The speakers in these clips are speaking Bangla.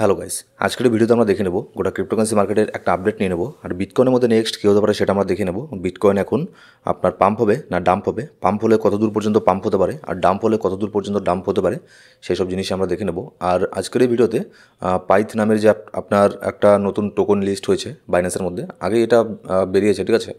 হ্যালো গাইস, আজকের ভিডিওতে আমরা দেখে নেব গোটা ক্রিপ্টোকারেন্সি মার্কেটের একটা আপডেট নিয়ে নেব। আর বিটকয়েনের মধ্যে নেক্সট কী হতে পারে সেটা আমরা দেখে নেব। বিটকয়েন এখন আপনার পাম্প হবে না ডাম্প হবে, পাম্প হলে কত দূর পর্যন্ত পাম্প হতে পারে আর ডাম্প হলে কত দূর পর্যন্ত ডাম্প হতে পারে, সেই সব জিনিস আমরা দেখে নেব। আর আজকের এই ভিডিওতে পাইথ নামের যে আপনার একটা নতুন টোকন লিস্ট হয়েছে বাইন্যান্সের মধ্যে, আগে এটা বেরিয়েছে, ঠিক আছে।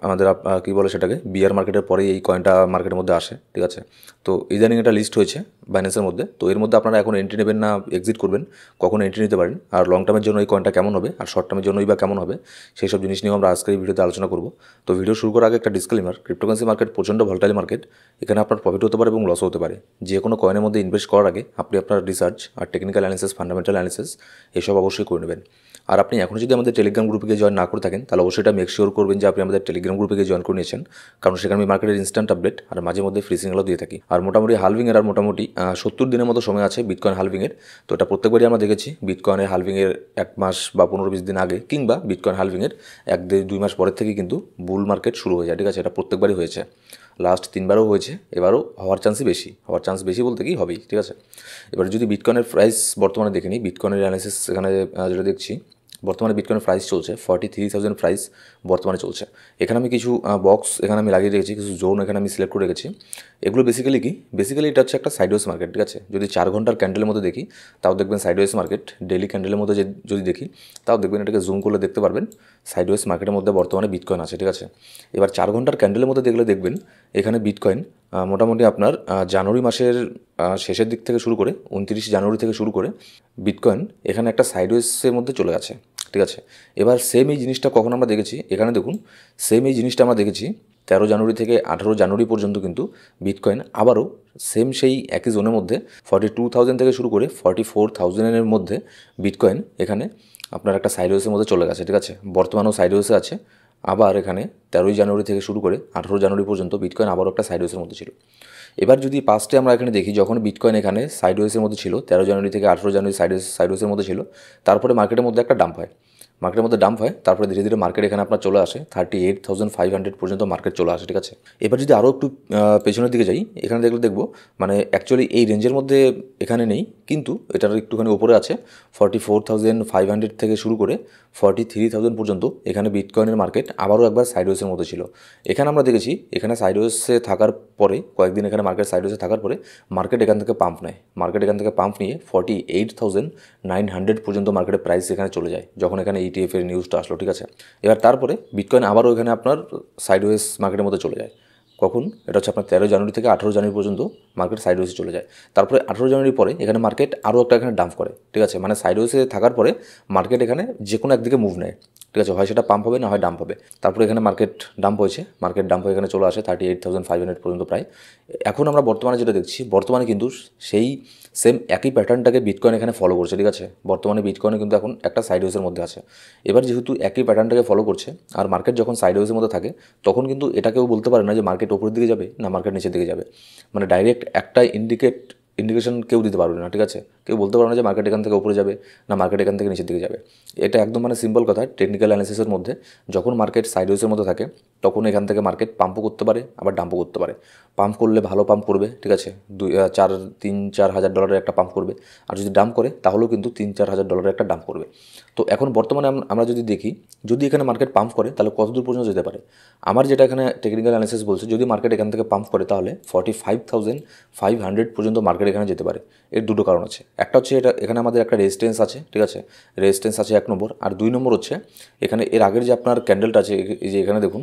আমাদের কী বলে সেটাকে, বিয়ার মার্কেটের পরেই এই কয়েনটা মার্কেটের মধ্যে আসে, ঠিক আছে। তো ইদানিং এটা লিস্ট হয়েছে বাইন্যান্সের মধ্যে। তো এর মধ্যে আপনারা এখন এন্ট্রি নেবেন না এক্সিট করবেন, কখন এন্ট্রি নিতে পারেন, আর লং টার্মের জন্য এই কয়েনটা কেমন হবে আর শর্ট টার্মের জন্যই বা কেমন হবে, সেই সব জিনিস নিয়েও আমরা আজকের এই ভিডিওতে আলোচনা করব। তো ভিডিও শুরু করার আগে একটা ডিসক্লেমার, ক্রিপ্টোকারেন্সি মার্কেট প্রচণ্ড ভলটাইল মার্কেট। এখানে আপনার প্রফিট হতে পারে এবং লসও হতে পারে। যে কোনো কয়েনের মধ্যে ইনভেস্ট করার আগে আপনি আপনার রিসার্চ আর টেকনিক্যাল অ্যানালিসিস, ফান্ডামেন্টাল অ্যানালিসিস এসব অবশ্যই করে নেবেন। আর আপনি এখন যদি আমাদের টেলিগ্রাম গ্রুপে জয়েন না করে থাকেন, তাহলে অবশ্যই এটা মেক শিওর করবেন যে আপনি আমাদের টেলিগ্রাম গ্রুপে জয়েন করে নিয়েছেন, কারণ সেখানে আমি মার্কেটের ইনস্ট্যান্ট আপডেট আর মাঝে মধ্যে ফ্রি সিগন্যালও দিয়ে থাকি। আর মোটামুটি হালভিংয়ের আর মোটামুটি 70 দিনের মতো সময় আছে বিটকয়েন হালভিংয়ের। তো এটা প্রত্যেকবারই আমরা দেখেছি বিটকয়েনের হালভিংয়ের 1 মাস বা 15-20 দিন আগে, কিংবা বিটকয়েন হালভিংয়ের 1-2 মাস পরের থেকে কিন্তু বুল মার্কেট শুরু হয়ে যায়, ঠিক আছে। এটা প্রত্যেকবারই হয়েছে, লাস্ট 3বারও হয়েছে, এবারও হওয়ার চান্সই বেশি। হওয়ার চান্স বেশি বলতে কি হবেই, ঠিক আছে। এবার যদি বিটকয়েনের প্রাইস বর্তমানে দেখে নিই, বিটকয়েনের অ্যানালিসিস এখানে যেটা দেখছি, বর্তমানে বিটকয়েনের প্রাইস চলছে 43,000 প্রাইস বর্তমানে চলছে। এখানে আমি কিছু বক্স এখানে আমি লাগিয়ে রেখেছি, কিছু জোন এখানে আমি সিলেক্ট করে রেখেছি। এগুলো বেসিক্যালি এটা হচ্ছে একটা সাইডওয়েজ মার্কেট, ঠিক আছে। যদি 4 ঘন্টার ক্যান্ডেলের মধ্যে দেখি তাও দেখবেন সাইডওয়েজ মার্কেট। ডেলি ক্যান্ডেলের মধ্যে যদি দেখি তাও দেখবেন, এটাকে জুম করলে দেখতে পারবেন সাইডওয়েজ মার্কেটের মধ্যে বর্তমানে বিটকয়েন আছে, ঠিক আছে। এবার 4 ঘন্টার ক্যান্ডেলের মধ্যে দেখবেন এখানে বিটকয়েন মোটামুটি আপনার জানুয়ারি মাসের শেষের দিক থেকে শুরু করে 29 জানুয়ারি থেকে শুরু করে বিটকয়েন এখানে একটা সাইডওয়েজের মধ্যে চলে গেছে, ঠিক আছে। এবার সেম এই জিনিসটা কখন আমরা দেখেছি, এখানে দেখুন, সেম এই জিনিসটা আমরা দেখেছি 13 জানুয়ারি থেকে 18 জানুয়ারি পর্যন্ত। কিন্তু বিটকয়েন আবারও সেম সেই একই জোনের মধ্যে 42,000 থেকে শুরু করে 44,000-এর মধ্যে বিটকয়েন এখানে আপনার একটা সাইডওয়েজের মধ্যে চলে গেছে, ঠিক আছে। বর্তমানেও সাইডওয়েজে আছে। আবার এখানে 13 জানুয়ারি থেকে শুরু করে 18 জানুয়ারি পর্যন্ত বিটকয়েন আবারও একটা সাইডওয়েজের মধ্যে ছিল। এবার যদি পাস্টে আমরা এখানে দেখি, যখন বিটকয়েন এখানে সাইডওয়েজের মধ্যে ছিল 13 জানুয়ারি থেকে 18 জানুয়ারি সাইডওয়েজের মধ্যে ছিল, তারপরে মার্কেটের মধ্যে একটা ডাম্প হয়, তারপরে ধীরে ধীরে মার্কেট এখানে আপনার চলে আসে 38,500 পর্যন্ত মার্কেট চলে আসে, ঠিক আছে। এবার যদি আরও একটু পেছনের দিকে যাই, এখানে দেখবো মানে অ্যাকচুয়ালি এই রেঞ্জের মধ্যে এখানে নেই, কিন্তু এটার একটুখানি উপরে আছে 44,500 থেকে শুরু করে 43,000 পর্যন্ত এখানে বিটকয়েনের মার্কেট আবারও একবার সাইডওয়েজের মধ্যে ছিল। এখানে আমরা দেখেছি এখানে সাইডওয়েজে থাকার পরে কয়েকদিন এখানে মার্কেট সাইডওয়েজে থাকার পরে মার্কেট এখান থেকে পাম্প নিয়ে 48,900 পর্যন্ত মার্কেটের প্রাইস এখানে চলে যায়, যখন এখানে ETF এর নিউজটা আসলো, ঠিক আছে। এবার তারপরে বিটকয়েন আবারও এখানে আপনার সাইডওয়েজ মার্কেটের মধ্যে চলে যায়। কখন? এটা হচ্ছে আপনার 13 জানুয়ারি থেকে 18 জানুয়ারি পর্যন্ত মার্কেট সাইডওয়েজে চলে যায়। তারপরে 18 জানুয়ারি পরে এখানে মার্কেট আরও একটা এখানে ডাম্প করে, ঠিক আছে। মানে সাইডওয়েজে থাকার পরে মার্কেট এখানে যে কোনো একদিকে মুভ নেয়, ঠিক আছে। হয় সেটা পাম্প হবে, না হয় ডাম্প হবে। তারপরে এখানে মার্কেট ডাম্প হয়ে এখানে চলে আসে 38,500 পর্যন্ত প্রায়। এখন আমরা বর্তমানে যেটা দেখছি, বর্তমানে কিন্তু সেই সেম একই প্যাটার্নটাকে বিটকয়েন এখানে ফলো করছে, ঠিক আছে। বর্তমানে বিটকয়েনে কিন্তু এখন একটা সাইডওয়েজের মধ্যে আছে। এবার যেহেতু একই প্যাটার্নটাকে ফলো করছে, আর মার্কেট যখন সাইডওয়েজের মধ্যে থাকে তখন কিন্তু এটাকেও বলতে পারে না যে মার্কেট ওপরের দিকে যাবে না মার্কেট নিচের দিকে যাবে। মানে ডাইরেক্ট একটা ইন্ডিকেশন কেউ দিতে পারবে না, ঠিক আছে। কেউ বলতে পারবে না যে মার্কেট এখান থেকে উপরে যাবে না মার্কেট এখান থেকে নিচের দিকে যাবে। এটা একদম মানে সিম্পল কথা। টেকনিক্যাল অ্যানালিসিসের মধ্যে যখন মার্কেট সাইডওয়েজের মধ্যে থাকে তখন এখান থেকে মার্কেট পাম্পও করতে পারে, আবার ডাম্পও করতে পারে। পাম্প করলে ভালো পাম্প করবে, ঠিক আছে, 3-4 হাজার ডলারের একটা পাম্প করবে। আর যদি ডাম্প করে তাহলেও কিন্তু 3-4 হাজার ডলারের একটা ডাম্প করবে। তো এখন বর্তমানে আমরা যদি দেখি, যদি এখানে মার্কেট পাম্প করে তাহলে কত দূর পর্যন্ত যেতে পারে। আমার যেটা এখানে টেকনিক্যাল অ্যানালিসিস বলছে, যদি মার্কেট এখান থেকে পাম্প করে তাহলে 45,500 পর্যন্ত মার্কেট এখানে যেতে পারে। এর দুটো কারণ আছে। একটা হচ্ছে এখানে আমাদের একটা রেজিস্ট্যান্স আছে, ঠিক আছে, রেজিস্ট্যান্স আছে 1 নম্বর। আর 2 নম্বর হচ্ছে এখানে এর আগের যে আপনার ক্যান্ডেলটা আছে, এই যে এখানে দেখুন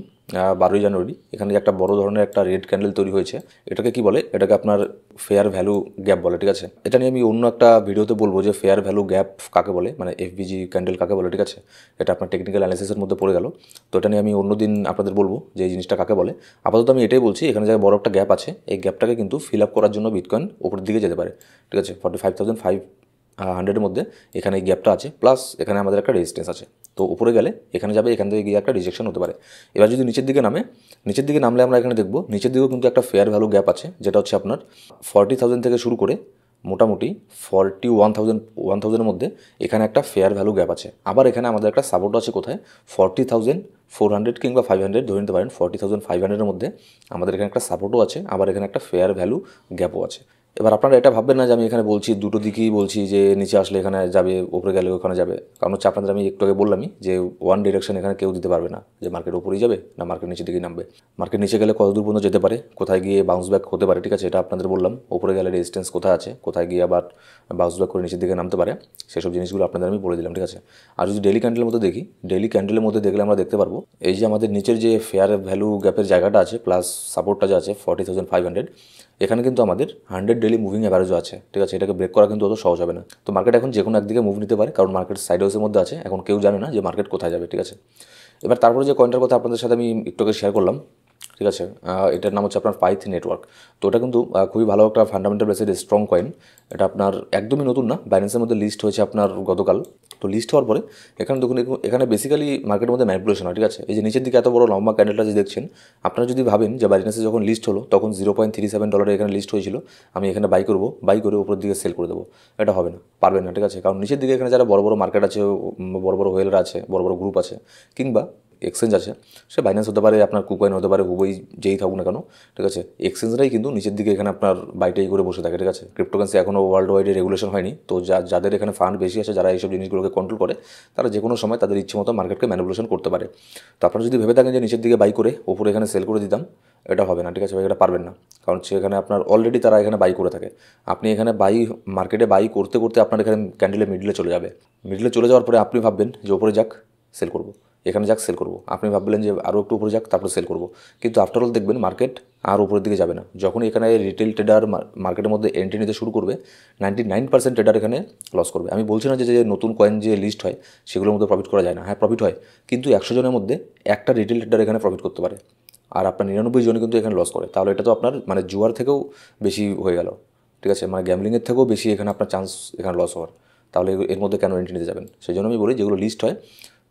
12 জানুয়ারি এখানে যে একটা বড় ধরনের একটা রেড ক্যান্ডেল তৈরি হয়েছে, এটাকে কি বলে, এটাকে আপনার ফেয়ার ভ্যালু গ্যাপ বলে, ঠিক আছে। এটা নিয়ে আমি অন্য একটা ভিডিওতে বলবো যে ফেয়ার ভ্যালু গ্যাপ কাকে বলে, মানে FVG ক্যান্ডেল কাকে বলে, ঠিক আছে। এটা আপনার টেকনিক্যাল অ্যানালিসিসের মধ্যে পড়ে গেল। তো এটা নিয়ে আমি অন্যদিন আপনাদের বলবো যে এই জিনিসটা কাকে বলে। আপাতত আমি এটাই বলছি, এখানে যে বড় একটা গ্যাপ আছে, এই গ্যাপটাকে কিন্তু ফিল আপ করার জন্য বিটকয়েন উপরের দিকে যেতে পারে, ঠিক আছে। 45,500-এর মধ্যে এখানে এই গ্যাপটা আছে, প্লাস এখানে আমাদের একটা রেজিস্ট্যান্স আছে। তো উপরে গেলে এখানে যাবে, এখান থেকে গিয়ে একটা রিজেকশন হতে পারে। এবার যদি নিচের দিকে নামলে আমরা এখানে দেখব নিচের দিকেও কিন্তু একটা ফেয়ার ভ্যালু গ্যাপ আছে, যেটা হচ্ছে আপনার 40,000 থেকে শুরু করে মোটামুটি 41,000-1,000-এর মধ্যে এখানে একটা ফেয়ার ভ্যালু গ্যাপ আছে। আবার এখানে আমাদের একটা সাপোর্ট আছে কোথায়, 40,400 কিংবা 500 ধরে নিতে পারেন। 40,500-এর মধ্যে আমাদের এখানে একটা সাপোর্টও আছে, আবার এখানে একটা ফেয়ার ভ্যালু গ্যাপও আছে। এবার আপনারা এটা ভাববেন না যে আমি এখানে বলছি দুটো দিকেই বলছি যে নিচে আসলে এখানে যাবে, উপরে গেলে ওখানে যাবে। কারণ হচ্ছে আপনাদের আমি একটু আগে বললামই যে ওয়ান ডিরেকশন এখানে কেউ দিতে পারবে না, যে মার্কেট উপরেই যাবে না মার্কেট নিচের দিকেই নামবে। মার্কেট নিচে গেলে কত দূর পর্যন্ত যেতে পারে, কোথায় গিয়ে বাউন্স ব্যাক হতে পারে, ঠিক আছে, এটা আপনাদের বললাম। উপরে গেলে রেজিস্ট্যান্স কোথায় আছে, কোথায় গিয়ে আবার বাউন্স ব্যাক করে নিচের দিকে নামতে পারে, সেসব জিনিসগুলো আপনাদের আমি বলে দিলাম, ঠিক আছে। আর যদি ডেলি ক্যান্ডেলের মধ্যে দেখি, ডেলি ক্যান্ডেলের মধ্যে দেখলে আমরা দেখতে পারবো এই যে আমাদের নিচের যে ফেয়ার ভ্যালু গ্যাপের জায়গাটা আছে প্লাস সাপোর্টটা যে আছে 40,500, এখানে কিন্তু আমাদের 100 ডেলি মুভিং অ্যাভারেজও আছে, ঠিক আছে। এটাকে ব্রেক করা কিন্তু অত সহজ হবে না। তো মার্কেট এখন যে কোনো একদিকে মুভ নিতে পারে, কারণ মার্কেট সাইডওয়েজের মধ্যে আছে, এখন কেউ জানে না যে মার্কেট কোথায় যাবে, ঠিক আছে। এবার তারপরে যে কয়েনটার কথা আপনাদের সাথে আমি একটু আগে শেয়ার করলাম, ঠিক আছে, এটার নাম হচ্ছে আপনার পাইথ নেটওয়ার্ক। তো ওটা কিন্তু খুবই ভালো একটা ফান্ডামেন্টাল বেসিস স্ট্রং কয়েন। এটা আপনার একদমই নতুন না, বাইন্যান্সের মধ্যে লিস্ট হয়েছে আপনার গতকাল। তো লিস্ট হওয়ার পরে এখানে দেখুন, এখানে বেসিক্যালি মার্কেটের মধ্যে ম্যানিপুলেশন হয়, ঠিক আছে। এই যে নিচের দিকে এত বড় লম্বা ক্যান্ডেলটা যে দেখছেন, আপনারা যদি ভাবেন যে বাইন্যান্সে যখন লিস্ট হলো তখন $0.37 এখানে লিস্ট হয়েছিল, আমি এখানে বাই করবো, বাই করে উপরের দিকে সেল করে দেবো, এটা হবে না, পারবেন না, ঠিক আছে। কারণ নিচের দিকে এখানে যারা বড় বড় মার্কেট আছে, বড় বড় হোয়েলার আছে, বড় বড় গ্রুপ আছে, কিংবা এক্সচেঞ্জ আছে, সে বাইন্যান্স হতে পারে, আপনার কুকয়েন হতে পারে, হুবই যেই থাকুক না কেন, ঠিক আছে, এক্সচেঞ্জরাই কিন্তু নিচের দিকে এখানে আপনার বাইটাই করে বসে থাকে, ঠিক আছে। ক্রিপ্টোকারেন্সি এখনও ওয়ার্ল্ড ওয়াইডে রেগুলেশন হয়নি, তো যাদের এখানে ফান্ড বেশি আছে, যারা এইসব জিনিসগুলোকে কন্ট্রোল করে, তারা যে কোনো সময় তাদের ইচ্ছে মতো মার্কেটকে ম্যানিপুলেশন করতে পারে। তো আপনারা যদি ভেবে থাকেন যে নিচের দিকে বাই করে ওপরে এখানে সেল করে দিতাম, এটা হবে না, ঠিক আছে ভাই, এটা পারবেন না। কারণ সেখানে আপনার অলরেডি তারা এখানে বাই করে থাকে। আপনি এখানে মার্কেটে বাই করতে করতে আপনার এখানে ক্যান্ডেলের মিডলে চলে যাবে। মিডলে চলে যাওয়ার পরে আপনি ভাববেন যে ওপরে যাক সেল করবো, এখানে যাক সেল করবো, আপনি ভাবলেন যে আরও একটু উপরে যাক তারপরে সেল করবো, কিন্তু আফটার অল দেখবেন মার্কেট আর উপরের দিকে যাবে না। যখন এখানে রিটেল ট্রেডার মার্কেটের মধ্যে এন্ট্রি নিতে শুরু করবে, 99% ট্রেডার এখানে লস করবে। আমি বলছি না যে নতুন কয়েন যে লিস্ট হয় সেগুলোর মধ্যে প্রফিট করা যায় না, হ্যাঁ প্রফিট হয়, কিন্তু 100 জনের মধ্যে একটা রিটেল ট্রেডার এখানে প্রফিট করতে পারে, আর আপনার 99 জন কিন্তু এখানে লস করে। তাহলে এটা তো আপনার মানে জুয়ার থেকেও বেশি হয়ে গেল, ঠিক আছে, মানে গ্যামলিংয়ের থেকেও বেশি এখানে আপনার চান্স এখানে লস হওয়ার। তাহলে এর মধ্যে কেন এন্ট্রি নিতে যাবেন? সেই জন্য আমি বলি যেগুলো লিস্ট হয়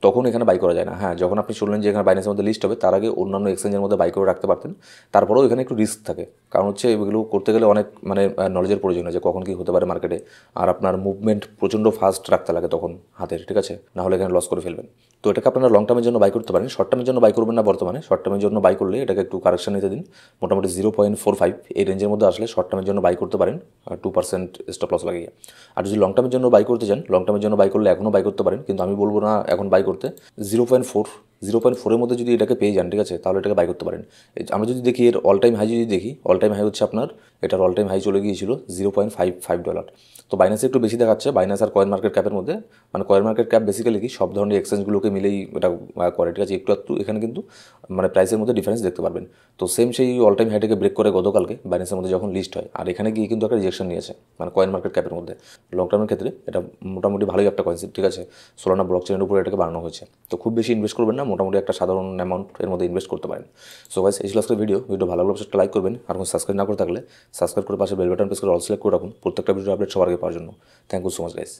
তখন এখানে বাই করা যায় না। হ্যাঁ, যখন আপনি শুনলেন যে এখানে বাইন্যান্সের মধ্যে লিস্ট হবে, তার আগে অন্যান্য এক্সচেঞ্জের মধ্যে বাই করে রাখতে পারতেন। তারপরেও এখানে একটু রিস্ক থাকে, কারণ হচ্ছে এগুলো করতে গেলে অনেক মানে নলেজের প্রয়োজন হয় যে কখন কী হতে পারে মার্কেটে, আর আপনার মুভমেন্ট প্রচণ্ড ফাস্ট রাখতে লাগে তখন হাতের, ঠিক আছে, না হলে এখানে লস করে ফেলবেন। তো এটাকে আপনারা লং টার্মের জন্য বাই করতে পারেন, শর্ট টার্মের জন্য বাই করবেন না বর্তমানে। শর্ট টার্মের জন্য বাই করলে এটাকে একটু কারেকশন নিতে দিন, মোটামুটি 0.45 এই রেঞ্জের মধ্যে আসলে শর্ট টার্মের জন্য বাই করতে পারেন 2% স্টপ লস লাগিয়ে। আর যদি লং টার্মের জন্য বাই করতে চান, লং টার্মের জন্য বাই করলে এখনও বাই করতে পারেন, কিন্তু আমি বলবো না এখন বাই করতে। 0.4 মধ্যে যদি এটাকে পেয়ে যান, ঠিক আছে, তাহলে এটাকে বাই করতে পারেন। আমরা যদি দেখি এর অল টাইম হাই, যদি দেখি অল টাইম হাই হচ্ছে আপনার, এটার অল টাইম হাই চলে গিয়েছিল $0.55। তো বাইন্যান্সে একটু বেশি দেখাচ্ছে, বাইন্যান্স আর কয়েন মার্কেট ক্যাপের মধ্যে, মানে কয়েন মার্কেট ক্যাপ বেসিক্যালি কি সব ধরনের এক্সচেঞ্জগুলোকে মিলেই এটা করে, ঠিক আছে। একটু এখানে কিন্তু মানে প্রাইসের মধ্যে ডিফারেন্স দেখতে পারবেন। তো সেম সেই অল টাইম হাইটাকে ব্রেক করে গতকালকে বাইন্যান্সের মধ্যে যখন লিস্ট হয়, আর এখানে গিয়ে কিন্তু একটা রিজেকশন নিয়েছে, মানে কয়েন মার্কেট ক্যাপের মধ্যে। লং টার্মের ক্ষেত্রে এটা মোটামুটি ভালোই একটা কনসেপ্ট, ঠিক আছে। সোলানা ব্লকচেনের উপরে এটাকে বানানো হয়েছে। তো খুব বেশি ইনভেস্ট করবেন না, মোটামুটি একটা সাধারণ অ্যামাউন্ট এর মধ্যে ইনভেস্ট করতে পারেন। সো গাইস, এই ছিল আজকের ভিডিও ভালো লাগলে একটা লাইক করবেন, আর সাবস্ক্রাইব না করে থাকলে সাবস্ক্রাইব করে পাশে বেল বাটন প্রেস করে অল সিলেক্ট করে রাখুন প্রত্যেকটা ভিডিও আপডেট সবার আগে পাওয়ার জন্য। Thank you so much guys.